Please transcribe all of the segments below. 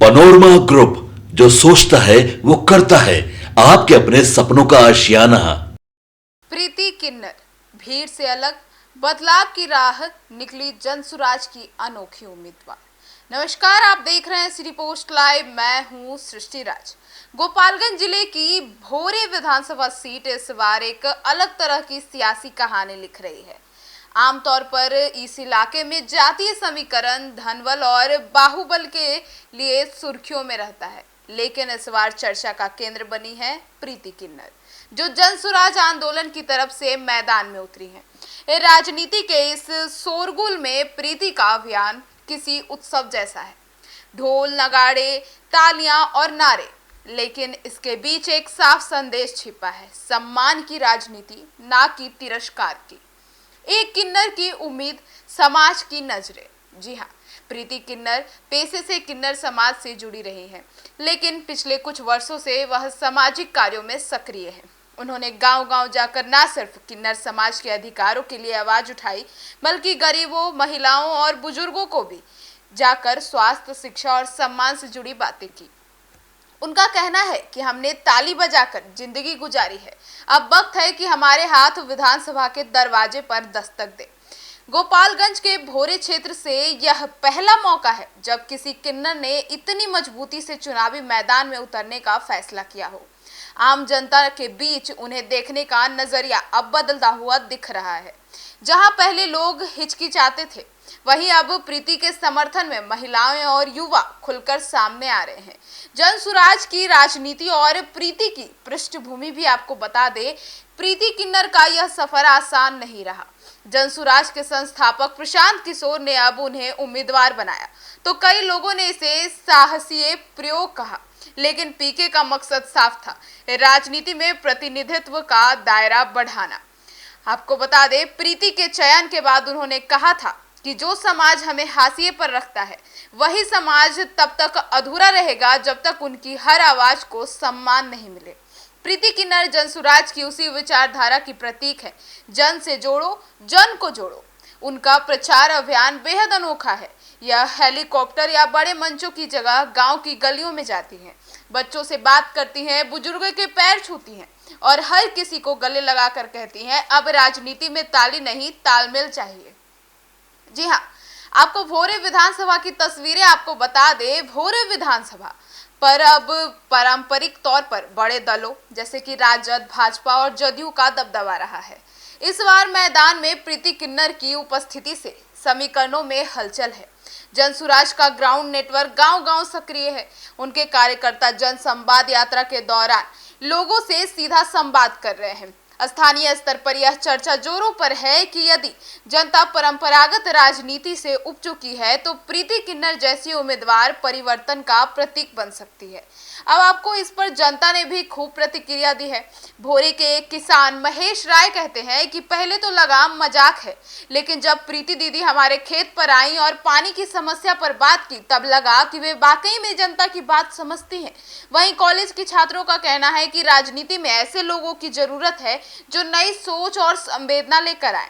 Panorama group, जो सोचता है वो करता है। आपके अपने सपनों का आशियाना। प्रीति किन्नर, भीड़ से अलग बदलाव की राह निकली जनसुराज की अनोखी उम्मीदवार। नमस्कार, आप देख रहे हैं सिटी पोस्ट लाइव। मैं हूं सृष्टि राज। गोपालगंज जिले की भोरे विधानसभा सीट इस बार एक अलग तरह की सियासी कहानी लिख रही है। आमतौर पर इस इलाके में जातीय समीकरण, धनबल और बाहुबल के लिए सुर्खियों में रहता है, लेकिन इस बार चर्चा का केंद्र बनी है प्रीति किन्नर, जो जनसुराज आंदोलन की तरफ से मैदान में उतरी हैं। राजनीति के इस शोरगुल में प्रीति का अभियान किसी उत्सव जैसा है। ढोल, नगाड़े, तालियां और नारे, लेकिन इसके बीच एक साफ संदेश छिपा है, सम्मान की राजनीति, ना कि तिरस्कार की। एक किन्नर की उम्मीद, समाज की नजरें। जी हाँ, प्रीति किन्नर पेशे से किन्नर समाज से जुड़ी रही हैं, लेकिन पिछले कुछ वर्षों से वह सामाजिक कार्यों में सक्रिय है। उन्होंने गांव-गांव जाकर न सिर्फ किन्नर समाज के अधिकारों के लिए आवाज उठाई, बल्कि गरीबों, महिलाओं और बुजुर्गों को भी जाकर स्वास्थ्य, शिक्षा और सम्मान से जुड़ी बातें की। उनका कहना है कि हमने ताली बजाकर जिंदगी गुजारी है, अब वक्त है कि हमारे हाथ विधानसभा के दरवाजे पर दस्तक दे। गोपालगंज के भोरे क्षेत्र से यह पहला मौका है जब किसी किन्नर ने इतनी मजबूती से चुनावी मैदान में उतरने का फैसला किया हो। आम जनता के बीच उन्हें देखने का नजरिया अब बदलता हुआ दिख रहा है। जहां पहले लोग हिचकिचाते थे, वहीं अब प्रीति के समर्थन में महिलाएं और युवा खुलकर सामने आ रहे हैं। जनसुराज की राजनीति और प्रीति की पृष्ठभूमि भी आपको बता दे, प्रीति किन्नर का यह सफर आसान नहीं रहा। जनसुराज के संस्थापक प्रशांत किशोर ने अब उन्हें उम्मीदवार बनाया तो कई लोगों ने इसे साहसी प्रयोग कहा, लेकिन पीके का मकसद साफ था, राजनीति में प्रतिनिधित्व का दायरा बढ़ाना। आपको बता दें, प्रीति के चयन के बाद उन्होंने कहा था कि जो समाज हमें हाशिए पर रखता है, वही समाज तब तक अधूरा रहेगा जब तक उनकी हर आवाज को सम्मान नहीं मिले। प्रीति किन्नर जनसुराज की उसी विचारधारा की प्रतीक है। जन से जोड़ो, जन को जोड़ो। उनका प्रचार अभियान बेहद अनोखा है। यह हेलीकॉप्टर या बड़े मंचों की जगह गांव की गलियों में जाती हैं, बच्चों से बात करती हैं, बुजुर्गों के पैर छूती हैं और हर किसी को गले लगाकर कहती हैं, अब राजनीति में ताली नहीं, तालमेल चाहिए। जी हाँ, आपको भोरे विधानसभा की तस्वीरें आपको बता दे। भोरे विधानसभा पर अब पारंपरिक तौर पर बड़े दलों जैसे कि राजद, भाजपा और जदयू का दबदबा रहा है। इस बार मैदान में प्रीति किन्नर की उपस्थिति से समीकरणों में हलचल है। जनसुराज का ग्राउंड नेटवर्क गांव-गांव सक्रिय है। उनके कार्यकर्ता जन संवाद यात्रा के दौरान लोगों से सीधा संवाद कर रहे हैं। स्थानीय स्तर पर यह चर्चा जोरों पर है कि यदि जनता परंपरागत राजनीति से उब चुकी है तो प्रीति किन्नर जैसी उम्मीदवार परिवर्तन का प्रतीक बन सकती है। अब आपको इस पर जनता ने भी खूब प्रतिक्रिया दी है। भोरे के एक किसान महेश राय कहते हैं कि पहले तो लगा मजाक है, लेकिन जब प्रीति दीदी हमारे खेत पर आई और पानी की समस्या पर बात की, तब लगा कि वे वाकई में जनता की बात समझती हैं। वहीं कॉलेज के छात्रों का कहना है कि राजनीति में ऐसे लोगों की जरूरत है जो नई सोच और संवेदना लेकर आए।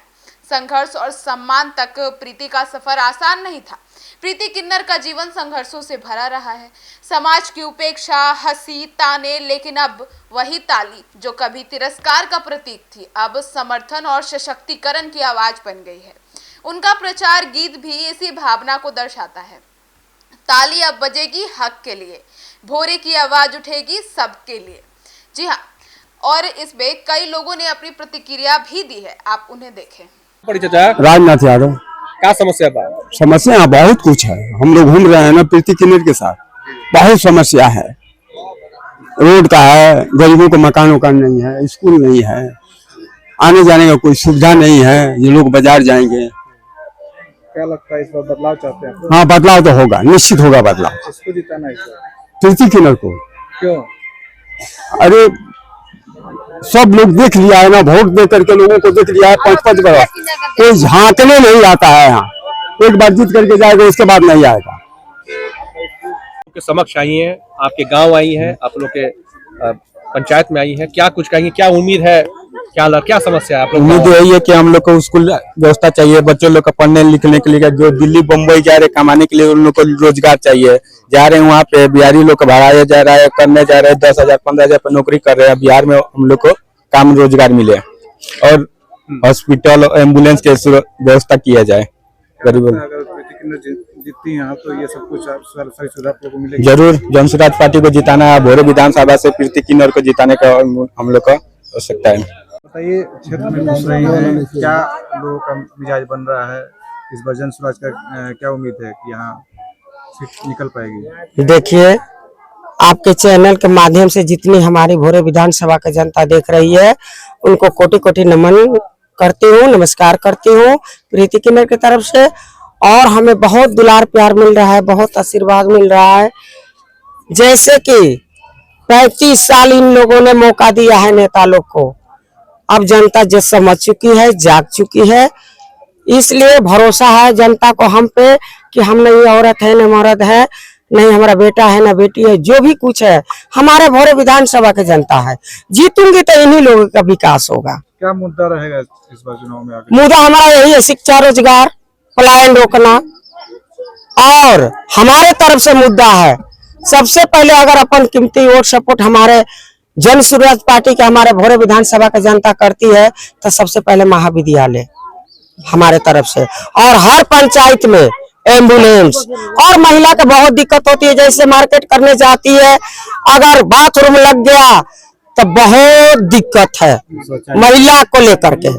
संघर्ष और सम्मान तक प्रीति का सफर आसान नहीं था। प्रीति किन्नर का जीवन संघर्षों से भरा रहा है। समाज की उपेक्षा, हंसी, ताने, लेकिन अब वही ताली जो कभी तिरस्कार का प्रतीक थी, अब समर्थन और सशक्तिकरण की आवाज बन गई है। उनका प्रचार गीत भी इसी भावना को दर्शाता है। ताली अब बजेगी हक के लिए, भोरे की आवाज उठेगी सबके लिए। जी हाँ, और इसमें कई लोगों ने अपनी प्रतिक्रिया भी दी है, आप उन्हें देखें। राजनाथ यादव। क्या समस्या बा? समस्या बहुत कुछ है। हम लोग घूम रहे हैं ना प्रीति किन्नर के साथ, बहुत समस्या है। रोड का है, गरीबों को मकान वकान नहीं है, स्कूल नहीं है, आने जाने का कोई सुविधा नहीं है। ये लोग बाजार जाएंगे। क्या लगता है इस बार बदलाव चाहते हैं? हाँ, बदलाव तो होगा, निश्चित होगा बदलाव। किसको जिताना है इस बार? प्रीति किन्नर को। क्यों? अरे सब लोग देख लिया है ना, वोट दे करके लोगों को देख लिया है। 5-5 बरस कोई झांकने नहीं आता है यहाँ। एक बार जीत करके जाएगा, उसके बाद नहीं आएगा। के समक्ष आई हैं, आपके गांव आई हैं, आप लोग के पंचायत में आई हैं, क्या कुछ कहेंगे? क्या उम्मीद है क्या समस्या है आप लोग? उम्मीद यही है कि हम लोग को स्कूल व्यवस्था चाहिए, बच्चों लोग को पढ़ने लिखने के लिए, जो दिल्ली बम्बई जा रहे कमाने के लिए उन लोग को रोजगार चाहिए। जा रहे हैं वहाँ पे बिहारी लोग को भगाया जा रहा है, करने जा रहे हैं 10,000 15,000 पर नौकरी कर रहे हैं। बिहार में हम लोग को काम रोजगार मिले और हॉस्पिटल एम्बुलेंस के व्यवस्था किया जाए गरीबों। अगर प्रीति किन्नर जीतती हैं तो ये सब कुछ सारी सुविधा आप लोग को मिलेगी? जरूर जनसुराज पार्टी को जिताना है। भोरे विधानसभा से प्रीति किन्नर को जिताने का हम लोग का आवश्यकता है। बताइए, क्षेत्र में घुस रही है, क्या लोगों का मिजाज बन रहा है इस बार? जनसुराज का क्या उम्मीद है कि यहाँ सीट निकल पाएगी? देखिए, आपके चैनल के माध्यम से जितनी हमारी भोरे विधानसभा की जनता देख रही है उनको कोटि कोटि नमन करती हूँ, नमस्कार करती हूँ प्रीति किन्नर की तरफ से। और हमें बहुत दुलार प्यार मिल रहा है, बहुत आशीर्वाद मिल रहा है। जैसे कि 35 साल इन लोगों ने मौका दिया है नेता लोग को, अब जनता जो समझ चुकी है, जाग चुकी है, इसलिए भरोसा है जनता को हम पे कि हम नहीं औरत है न मर्द है, नहीं हमारा बेटा है न बेटी है, जो भी कुछ है हमारे भोरे विधानसभा की जनता है। जीतूंगी तो इन्हीं लोगों का विकास होगा। क्या मुद्दा रहेगा इस बार चुनाव में आगे? मुद्दा हमारा यही है, शिक्षा, रोजगार, पलायन रोकना। और हमारे तरफ से मुद्दा है सबसे पहले, अगर अपन कीमती वोट सपोर्ट हमारे जन सुराज पार्टी के हमारे भोरे विधानसभा की जनता करती है तो सबसे पहले महाविद्यालय हमारे तरफ से, और हर पंचायत में एम्बुलेंस। और महिला को बहुत दिक्कत होती है, जैसे मार्केट करने जाती है, अगर बाथरूम लग गया तो बहुत दिक्कत है महिला को लेकर के।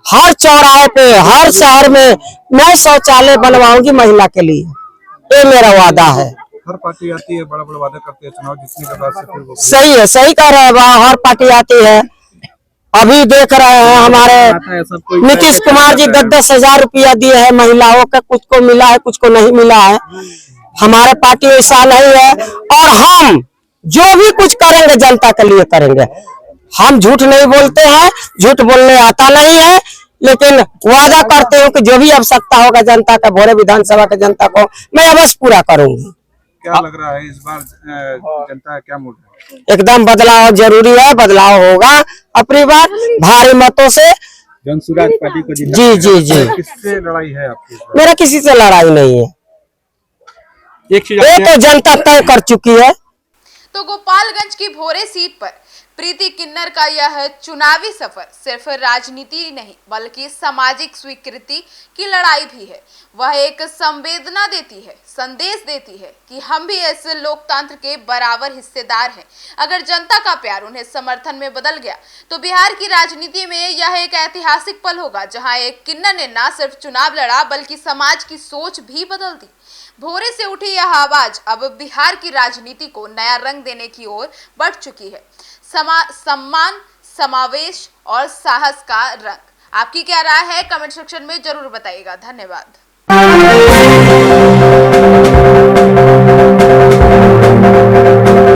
हर चौराहे पे, हर शहर में मैं शौचालय बनवाऊंगी महिला के लिए, ये मेरा वादा है। हर पार्टी आती है, बड़ा बड़ा वादा करते हैं, चुनाव जीतने के बाद से फिर वो सही है, सही कह रहे हैं, हर पार्टी आती है। अभी देख रहे हैं हमारे नीतीश कुमार जी 10-10 हजार रुपया दिए हैं महिलाओं का, कुछ को मिला है कुछ को नहीं मिला है। हमारे पार्टी ऐसा नहीं है, और हम जो भी कुछ करेंगे जनता के लिए करेंगे। हम झूठ नहीं बोलते हैं, झूठ बोलने आता नहीं है, लेकिन वादा करते हूँ कि जो भी आवश्यकता होगा जनता का, भोरे विधानसभा के जनता को मैं अवश्य पूरा करूंगी। क्या लग रहा है इस बार जनता का क्या मूड है? एकदम बदलाव जरूरी है, बदलाव होगा अपनी बार भारी मतों से। जनसुराज पार्टी को जी जी जी, किससे लड़ाई है आपकी? मेरा किसी से लड़ाई नहीं है, ये तो जनता तय कर चुकी है। तो गोपालगंज की भोरे सीट पर प्रीति किन्नर का यह चुनावी सफर सिर्फ राजनीति नहीं बल्कि सामाजिक स्वीकृति की लड़ाई भी है। वह एक संवेदना देती है, संदेश देती है कि हम भी ऐसे लोकतंत्र के बराबर हिस्सेदार हैं। अगर जनता का प्यार उन्हें समर्थन में बदल गया तो बिहार की राजनीति में यह एक ऐतिहासिक पल होगा, जहां एक किन्नर ने न सिर्फ चुनाव लड़ा बल्कि समाज की सोच भी बदल दी। भोरे से उठी यह आवाज अब बिहार की राजनीति को नया रंग देने की ओर बढ़ चुकी है। सम्मान, समावेश और साहस का रंग। आपकी क्या राय है कमेंट सेक्शन में जरूर बताइएगा। धन्यवाद।